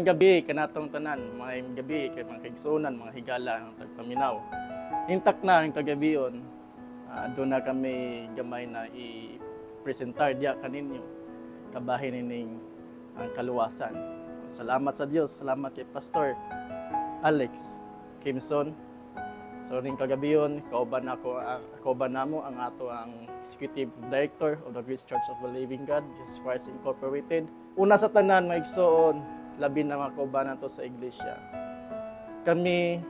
gabi kanatong tanan, mga gabi kay mga kaigsunan, mga higala ang tagpaminaw. Intact na ang kagabion. Doon na kami gamay na i-presentar diya kaninyo kabahin ning ang kaluwasan. Salamat sa Dios, salamat kay Pastor Alex Kimson. So ring kagabion, kauban namo ang ato ang Executive Director of the Grace Church of the Living God, Jesus Christ Incorporated. Una sa tanan, maigsoon, labi na mga kaubanan to sa iglesia. Kami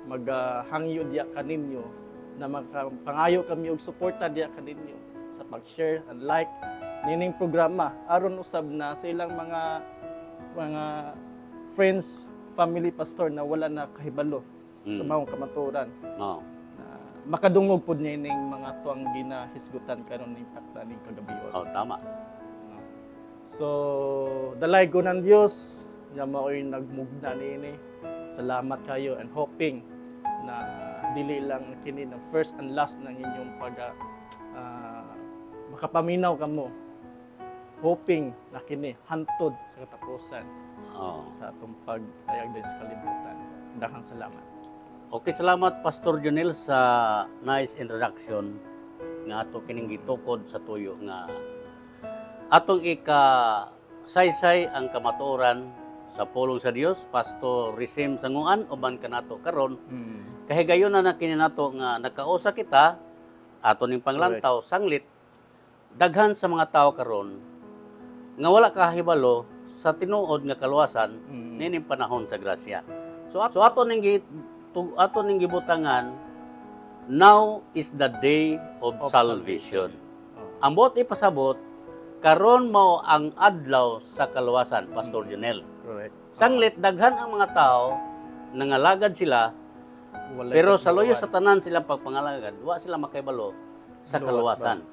maghangyo diya kaninyo na magpangayo kami og suporta diya kaninyo sa pag-share and like nining programa aron usab na sa ilang mga friends, family pastor na wala na kahibalo sa maong kamaturan. No. Makadungog pod nining mga tuang ginahisgutan karon ning takda ning kagabion. Oh, tama. So, dalay ko ng Diyos, nga mao'y nagmugna niini. Salamat kayo and hoping na dili lang kini ng first and last ng inyong makapaminaw kamo. Hoping na kini hantod sa katapusan sa atong pagtayag din sa kalibutan. Daghang salamat. Okay, salamat Pastor Jonel sa nice introduction nga ato kining gitukod sa tuyo nga atong saysay ang kamatuoran sa pulong sa Dios. Pastor Risim Sanguan uban kanato karon kahigayon na kini nato nga nagkausa kita ato ning panglantaw sanglit daghan sa mga tawo karon nga wala kahibalo sa tinuod nga kaluwasan nining panahon sa grasya. So ato ning gibutangan, now is the day of salvation. Ambot ipasabot karon mao ang adlaw sa kaluwasan, Pastor Jonel. Correct. Sanglit daghan ang mga tao nangalagad sila pero sa loyo sa tanan silang pagpangalagad, wa sila makahibalo sa kaluwasan.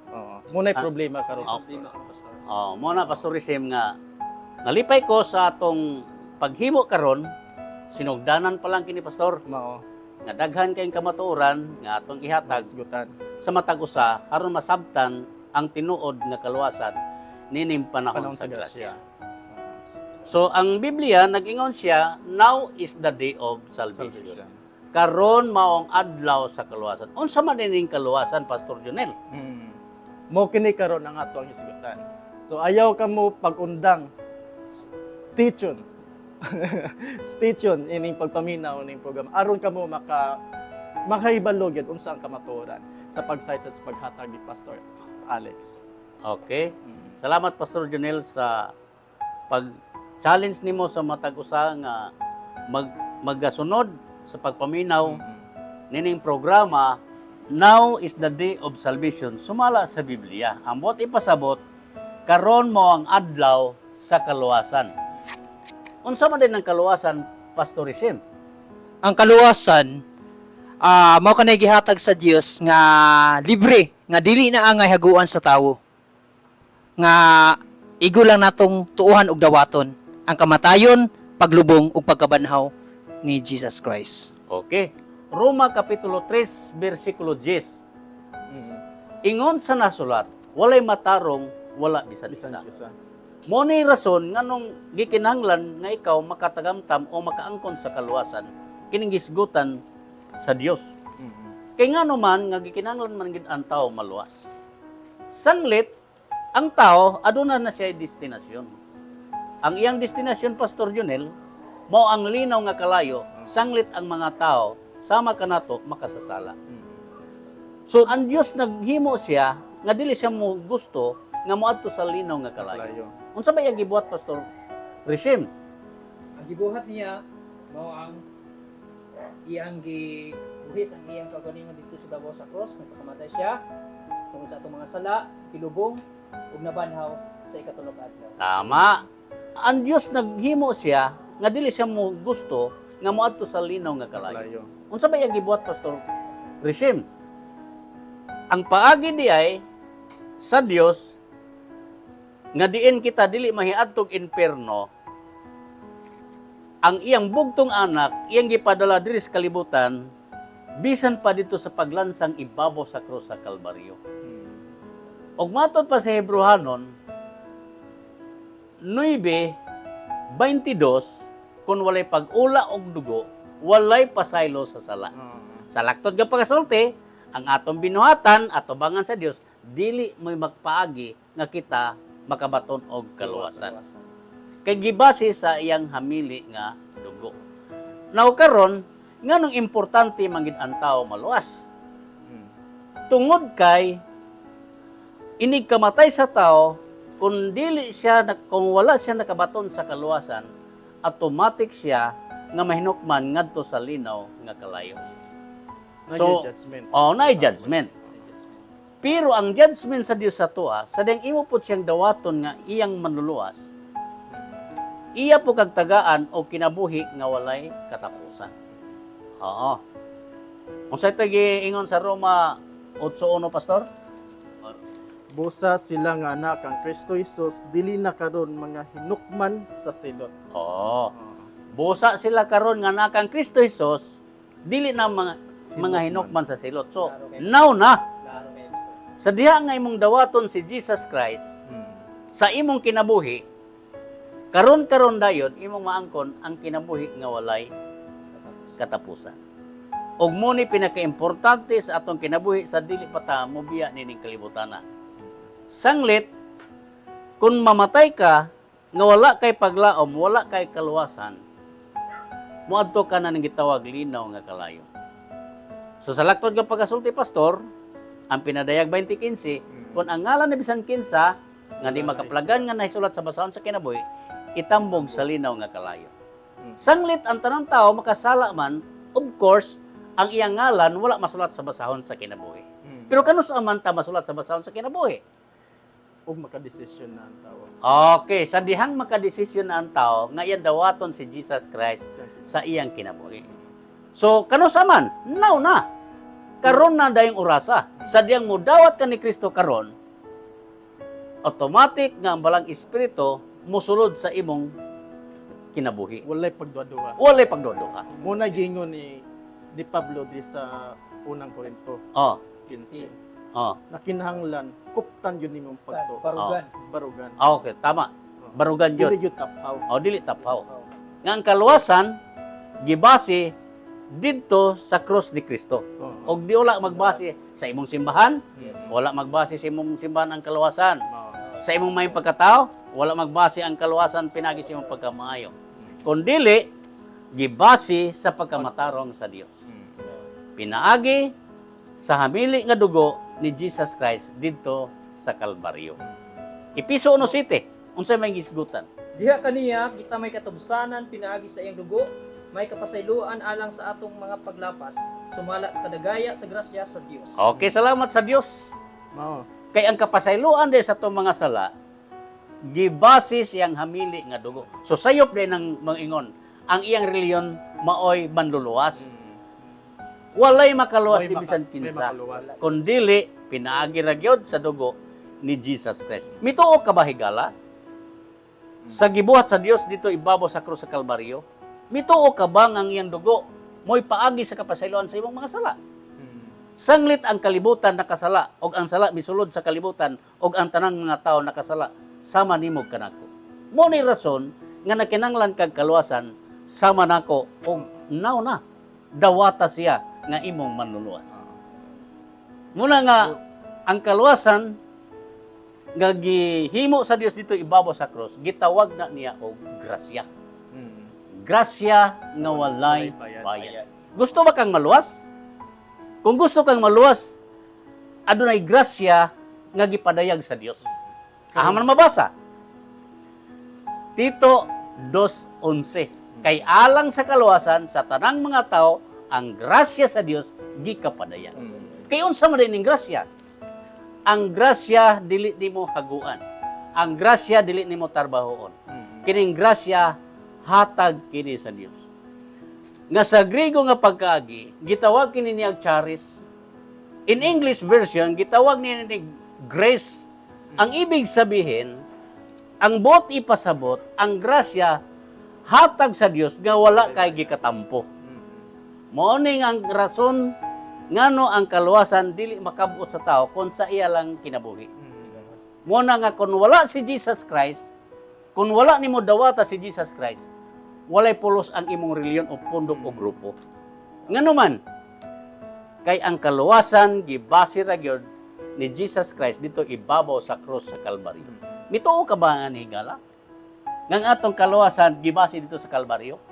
Muna'y problema karon. Muna Pastor Risim nga nalipay ko sa atong paghimo karon, sinugdanan pa lang kini Pastor. Mao. Nga daghan kayong kamatuoran nga atong ihatag Hisgutan. sa matag usa aron masabtan ang tinuod nga kaluwasan nining panahon sa grasya. So ang Biblia nag-ingon siya, now is the day of salvation. Karon mao ang adlaw sa kaluwasan. Unsa man ining kaluwasan, Pastor Jonel? Mo kini karon ang ato ang hisgutan. So ayaw ka mo pag-undang. Stay tuned. Stay tuned ining pagpaminaw ning programa. Aron ka mo makahibalo gyud unsa ang kamatuoran sa pagsaysa sa paghatag ni Pastor Alex. Okay. Salamat Pastor Jonel sa pag-challenge nimo sa matag usa nga magasunod sa pagpaminaw nining programa. Now is the day of salvation. Sumala sa Biblia. Ambot ipasabot karon mo ang adlaw sa kaluwasan. Unsa man din ang kaluwasan, Pastor Risim? Ang kaluwasan mao kanay gihatag sa Dios nga libre, nga dili na angay haguan sa tawo. Nga igo lang natong tuuhan og dawaton ang kamatayon, paglubong ug pagkabanhaw ni Jesus Christ. Okay. Roma Kapitulo 3, versikulo 10. Ingon sa nasulat, walay matarong, wala bisan isa. Mo ni rason nganong gikinahanglan nga ikaw makatagamtam o makaangkon sa kaluwasan kining gisgutan sa Dios. Kay ngano man nga gikinahanglan man gid ang tawo maluwas. Sanglit ang tawo aduna na siya destinasyon. Ang iyang destinasyon, Pastor Jonel, mao ang linaw nga kalayo. Sanglit ang mga tawo sama kanato makasasala. So ang Dios naghimo siya nga dili siya mo gusto nga moadto sa linaw nga kalayo. Unsa ba iyang gibuhat, Pastor Risim? Ang gibuhat niya mao ang iyang gibuhis ang iyang kaugalingon dito sa babaw sa cross, nagpakamatay siya tungod sa atong mga sala, kilubong ug nabanhaw sa ikatulog adlaw. Tama. Ang Dios naghimo siya nga dili siya mo gusto nga moadto sa linaw nga kalayo. Unsa ba iyang gibuhat, Pastor Risim? Ang paagi di ay sa Dios nga diin kita dili mahiadtog inferno, ang iyang bugtong anak iyang gipadala diri sa kalibutan bisan pa dito sa paglansang ibabaw sa krus sa Kalbaryo. Og matod pa sa Hebrehanon 9 22, kung walay pag-ula og dugo, walay pasaylo sa sala. Sa laktod nga pagasulti, ang atong binuhatan at tubangan sa Dios, dili mo'y magpaagi nga kita makabaton og kaluwasan. Kay gibase sa iyang hamili nga dugo. Now karon, nganong importante manggid ang tao maluwas? Tungod kay inig kamatay sa tao, kung wala siya nakabaton sa kaluwasan, automatic siya nga mahinukman ngadto sa linaw nga kalayo. So, judgment. na judgment. Pero ang judgment sa Dios sa tuwa, sa diyang imo po siyang dawaton nga iyang manluluwas, iya po kagtagaan o kinabuhi nga walay katapusan. Oo. Kung sa ito ingon sa Roma 8:1, Pastor? Busa sila nga anak ang Kristo Jesus, dili na karon mga hinukman sa silot. Oo. Busa sila karon nga nakang Kristo Jesus, dili na mga hinukman sa silot. So, now na. Sa diha nga imong dawaton si Jesus Christ, sa imong kinabuhi, karon dayon imong maangkon ang kinabuhi nga walay katapusan. Ug mo ni pinaka-importante sa atong kinabuhi sa dili pa ta mobiya nining kalibutana. Sanglit, kung mamatay ka, nga wala kay paglaom, wala kay kaluwasan, muadto ka na ng gitawag linaw nga kalayo. So sa laktod nga pagasulti, Pastor, ang pinadayag 20:15, kung ang ngalan na bisan kinsa, nga di makaplagan nga naisulat sa basahon sa kinabuhi, itambog sa linaw nga kalayo. Sanglit ang tanang tao makasala man, of course, ang iyang ngalan wala masulat sa basahon sa kinabuhi. Pero kanus man ta masulat sa basahon sa kinabuhi? Ug makadesisyon na ang tao. Okay, sa dihang makadesisyon na ang tao, nga iyang dawaton si Jesus Christ sa iyang kinabuhi. So, kanus man, now na. Karon na dayong orasa. Sa diyang mudawat ka ni Kristo karon, automatic nga ang balang espiritu musulod sa imong kinabuhi. Walay pagduwa-duwa. Walay pagdodoha. Muna gingon ni Pablo di sa unang Korinto Oh, 15. oh. Nakinahanglan kuptan yun nimong pagto. Barugan. Okay, tama. Barugan yun. Dili yun tapaw. O, dili tapaw. Nga ang kaluwasan, gibase dito sa cross ni Kristo. O di wala magbase sa imong simbahan, wala magbase sa imong simbahan ang kaluwasan. Sa imong may pagkatao, wala magbase ang kaluwasan pinagi sa imong pagkamaayo. Kundili, gibase sa pagkamatarong sa Dios. Pinaagi sa hamili nga dugo ni Jesus Christ dito sa Kalbaryo. Episo 1:7, unsay may gisgutan? Diha kaniya kita may katubsanan pinaagi sa iyang dugo, may kapasayloan alang sa atong mga paglapas, sumala sa kadagaya sa grasya sa Dios. Okay, salamat sa Dios. Mao. Kay ang kapasayloan din sa itong mga sala, gibase siyang hamili nga dugo. So sayop din ng mga ingon, ang iyang reliyon maoy manluluwas. Walay makaluwas di bisan kinsa. Kundili, pinaagi ra gyud sa dugo ni Jesus Christ. Mituo ka ba higala? Sa gibuhat sa Dios dito ibabaw sa krus sa Kalbaryo, mituo ka ba nga ang iyang dugo mo'y paagi sa kapasayloan sa imong mga sala? Sanglit ang kalibutan nakasala, og ang sala misulod sa kalibutan, og ang tanang mga tao nakasala, sama nimo kanako. Mo ni rason nga nakinanglan kag kaluwasan, sama nako og now na dawata siya nga imong manluluwas. Muna nga ang kaluwasan nga gihimo sa Dios dito ibabaw sa cross, gitawag na niya og grasya. Grasya nga walay bayad. Gusto ba kang maluwas? Kung gusto kang maluwas, adunay grasya nga gipadayag sa Dios. Ahaman mabasa. Tito 2:11. Kay alang sa kaluwasan sa tanang mga tao, ang grasya sa Dios gikapadayag. Kay unsa man din ning grasya? Ang grasya dili nimo haguan. Ang grasya dili nimo tarbahoon. Kining grasya hatag kini sa Dios. Nga sa Griego nga pagkaagi, gitawag kini niya charis. In English version, gitawag niya ni grace. Ang ibig sabihin, ang buot ipasabot, ang grasya hatag sa Dios nga wala kay gikatampo. Mao ning ang rason ngano ang kaluwasan dili makabuot sa tao kun sa iya lang kinabuhi. Mo na nga kun wala si Jesus Christ, kung wala nimo dawata si Jesus Christ, walay pulos ang imong reliyon o pundok o grupo. Ngano man, kay ang kaluwasan gibase ra gyud ni Jesus Christ dito ibabaw sa krus sa Kalbaryo. Mituo ka ba nga ni higala? Nang atong kaluwasan gibase dito sa Kalbaryo.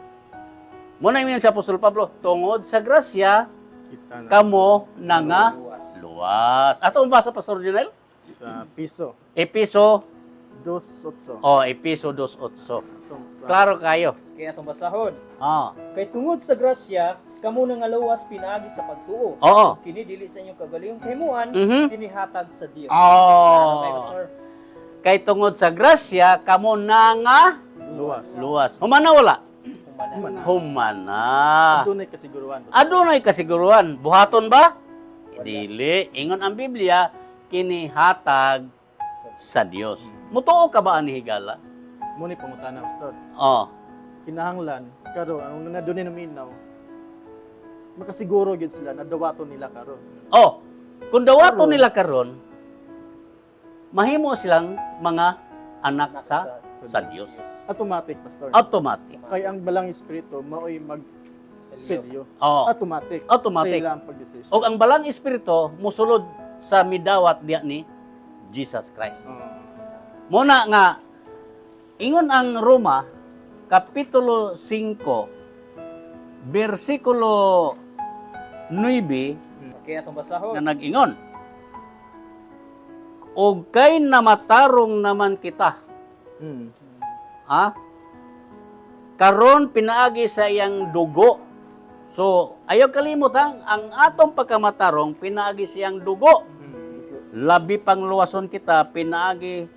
Muna ingon sa Apostol Pablo, tungod sa grasya Kita na kamo na nga luwas. Ato ang basa Pastor Junel? sa piso. Episo 2.8. Episo 2.8. Atong sa Klaro kayo. Kaya itong basahon. Ah. Kay tungod sa grasya, kamo nang aluwas pinaagi sa pagtuo. Oo. Kini dili sa inyong kagalingong kahimuan, Mhm. kinihatag sa Dios. Oh. Tayo, sir. Kay tungod sa grasya kamo na nga luwas. luwas. Humana wala? Humana. Humana. Adunay kasiguruhan. Adunay kasiguruhan. Buhaton ba? Dili. Ingon ang Biblia, kinihatag sa Dios. Mutuo ka ba ani higala? Muni pangutana Pastor. Oh. Kinahanglan karon ang na dunay naminaw. Makasiguro gyud sila na dawaton nila karon. Oh. Kung dawato nila karon, mahimo silang mga anak sa Dios. Automatic Pastor. Automatic. Kay ang balang espiritu maoy mag selyo. Oh. Automatic. Automatic. Sa ilang pagdesisyon. O ang balang espiritu musulod sa midawat diya ni Jesus Christ. Muna nga, ingon ang Roma, Kapitulo 5, versikulo 9, Kaya itong basahon. na nag-ingon, og kay namatarong naman kita, Mm. ha? Karon pinaagi sa iyang dugo. So, ayaw kalimutan, ang atong pagkamatarong, pinaagi sa iyang dugo. Labi pang luwason kita, pinaagi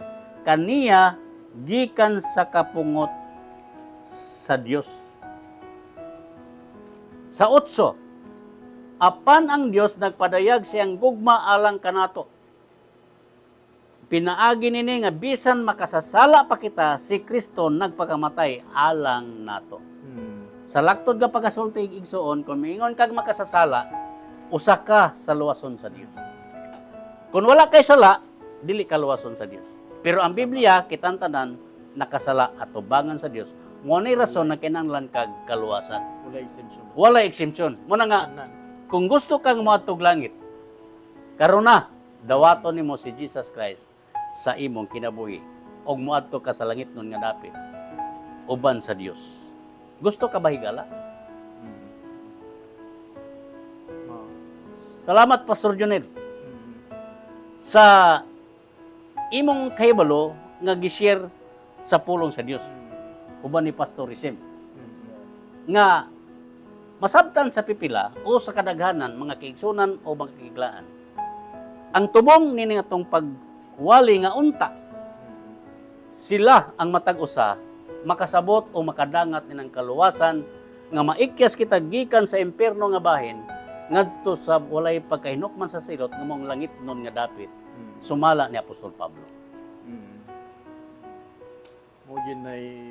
kaniya, gikan sa kapungot sa Dios. Sa 8, apan ang Dios nagpadayag siyang gugma alang kanato. Pinaagi nini nga bisan makasasala pa kita, si Kristo nagpakamatay alang nato. Sa laktod nga pagasulti igsuon, kung miingon kag makasasala, usa ka sa luwason sa Dios. Kung wala kay sala, dili ka luwason sa Dios. Pero ang Biblia kitantanan nakasala at tubangan sa Dios. Mo ni rason na kinahanglan kag kaluwasan. Wala exemption. Wala exemption. Muna nga, Tanan. kung gusto kang moadtog langit, karon na dawaton nimo si Jesus Christ sa imong kinabuhi og moadto ka sa langit nun nga dapit uban sa Dios. Gusto ka ba higala? Oh. Salamat Pastor Jonel sa imong kahibalo nga gi-share sa pulong sa Dios uban ni Pastor Rizem nga masabtan sa pipila o sa kadaghanan mga kaigsunan o mga kiglaan. Ang tubong nini atong pagwali nga unta, sila ang matag-usa makasabot o makadangat ninang kaluwasan nga maikyas kita gikan sa impierno nga bahin ngadto sa walay pagkahinukman sa silot nga mong langit nun nga dapit. Sumala ni Apostol Pablo. Mo gyud nay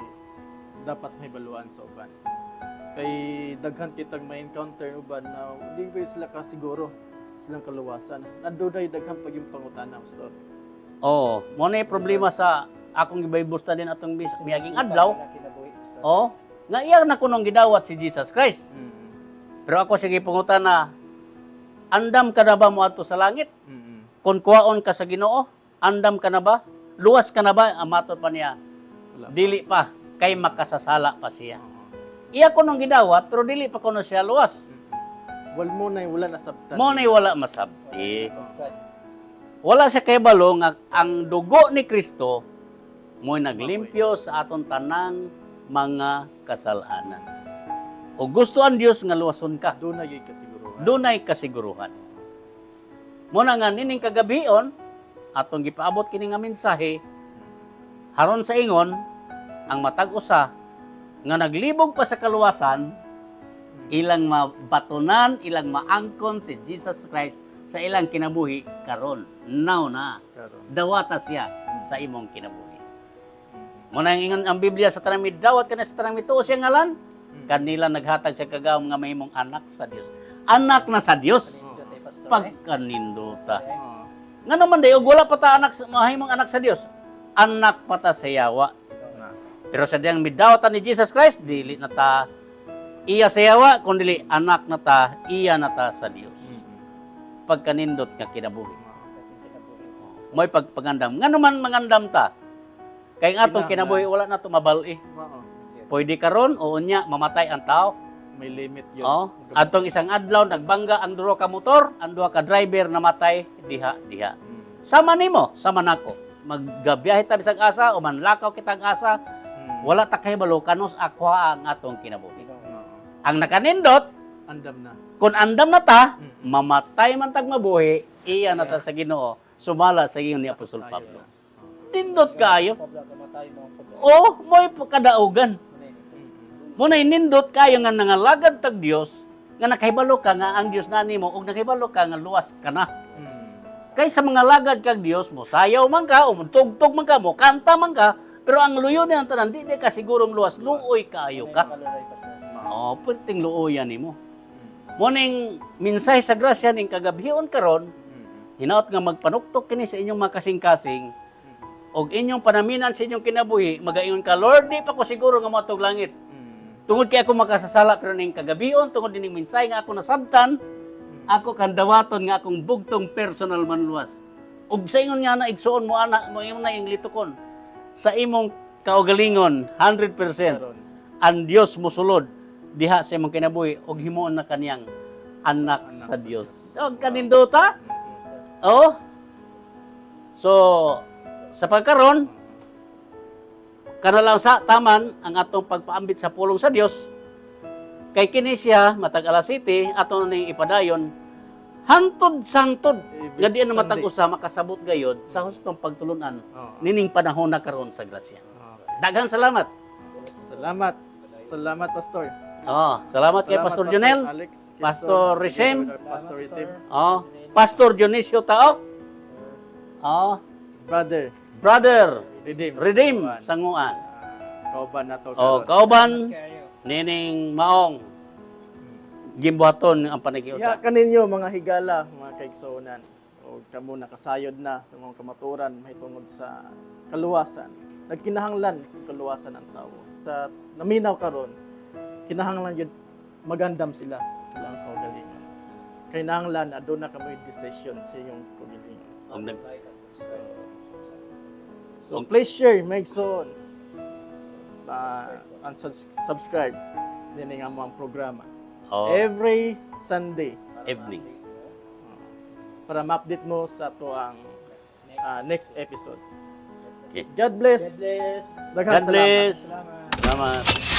dapat may baluan sa uban. Kay daghan kitang ma-encounter uban na di ba sila kasiguro silang kaluwasan. Nadunay daghan pag yung pangutana Pastor. Oh, mo na yung problema sa akong gibaybusta din atong miyaging adlaw. Oh, nga iya na kunong gidawat si Jesus Christ. Pero ako sige pangutan na andam ka na ba mo ato sa langit? Kung kuwaon ka sa Ginoo, andam ka na ba? Luwas ka na ba? Amato pa niya. Wala pa. Dili pa kay makasasala pa siya. Iya kunong gidawat pero dili pa kuno siya luwas. Wala nasabtan. Mo na wala masabti. Wala siya kay balo nga ang dugo ni Kristo mo'y naglimpyo sa aton tanang mga kasalanan. O gusto ang Dios nga luwason ka. Dunay gyud kasiguruhan. Dunay kasiguruhan. Muna nga nining kagabion, atong gipaabot kini nga mensahe, haron sa ingon, ang matag-usa, nga naglibog pa sa kaluwasan, ilang mabatunan, ilang maangkon si Jesus Christ sa ilang kinabuhi, karon now na, Karon. dawata siya sa imong kinabuhi. Muna ang ingon ang Biblia sa tanang dawat ka na sa tanang mituo siya ngalan, kanila naghatag siya kagawom nga mahimong anak sa Dios. Anak na sa Dios. Pagkaninduta. Nga naman dayo, wala pa ta anak, mahimong anak sa Dios. Anak pa ta sa yawa. Pero sa diyang midawatan ni Jesus Christ, dili na ta iya sa yawa, kundi anak na ta, iya na ta sa Dios. Pagkanindot nga kinabuhi. Mo'y pagpangandam. Nga naman mangandam ta? Kay nga atong kinabuhi, wala na to mabali. Oo. Pwede karon o unya, mamatay ang tao. May limit yun. Oh, atong isang adlaw, nagbangga ang duha ka motor, ang duha ka driver namatay, diha. Sama nimo, sama nako. Maggabiyahe ta bisag asa o manlakaw kitang asa, wala ta kahibalo kanos akwa ang atong kinabuhi. Ang nakanindot, Andam na. kung andam na ta, mamatay man tag mabuhi, iya na ta sa Ginoo, sumala sa giyon ni Apostol Pablo. Nindot kaayo. Oh, mo'y kadaugan. Muna nindot kayo nga nangalagad tag Dios, nga nakahibalo ka nga ang Dios na nimo ug nakahibalo ka nga luwas ka na. Kay sa mga lagad kag Dios mo, sayaw man ka, o tugtog man ka, mo kanta man ka, pero ang luyo ni ang tanan, di ka sigurong luwas, luoy kaayo ka. Oo, pwedeng luoyan nimo. Muning minsay sa grasya ning kagabhion karon, hinaot nga magpanuktok kini sa inyong mga kasing-kasing, og inyong panaminan sa inyong kinabuhi, magaingon ka, Lord, di pa ko siguro nga matog langit. Tungod kay ako makasasala, pero ning kagabion, tungod dining minsay nga ako nasabtan, ako kandawaton nga akong bugtong personal manluwas. Ug sa ingon nga na igsuon mo ana mo imong na ing litukon. Sa imong kaugalingon 100% ang Dios mosulod diha sa imong kinabuhi ug himuon na kaniyang anak sa Dios. Og kanindota? Oh. So sa pagkaron kana lang sa taman ang atong pagpaambit sa pulong sa Dios. Kay kini siya matag alas 7 ato ning ipadayon hantod sangtod nga di na matag usa makasabot gayod sa hustong pagtulunan nining panahon na karon sa grasya. Daghang salamat. Salamat Pastor. Salamat kay Pastor Jonel, Alex, Pastor Ricem, Pastor Ricem, Pastor Dionisio Taok, Brother Redeem Sanguan. Kauban na to. Kauban nining maong gimbuhaton ang panagiusa. Kaninyo mga higala, mga kaigsuonan, o kamo nakasayod na sa mga kamaturan mahitungod sa kaluwasan. Nagkinahanglan ang kaluwasan ng tao. Sa naminaw karon, kinahanglan yun magandam sila ang kaugalingon. Kinahanglan na doon na kamo yung decision sa iyong kaugalingon. So please share, make so and subscribe din ang mga programa. Every Sunday Evening. para ma-update mo sa to ang next episode. Okay. God bless. God bless. Daghang God bless. salamat. Salamat. Salamat.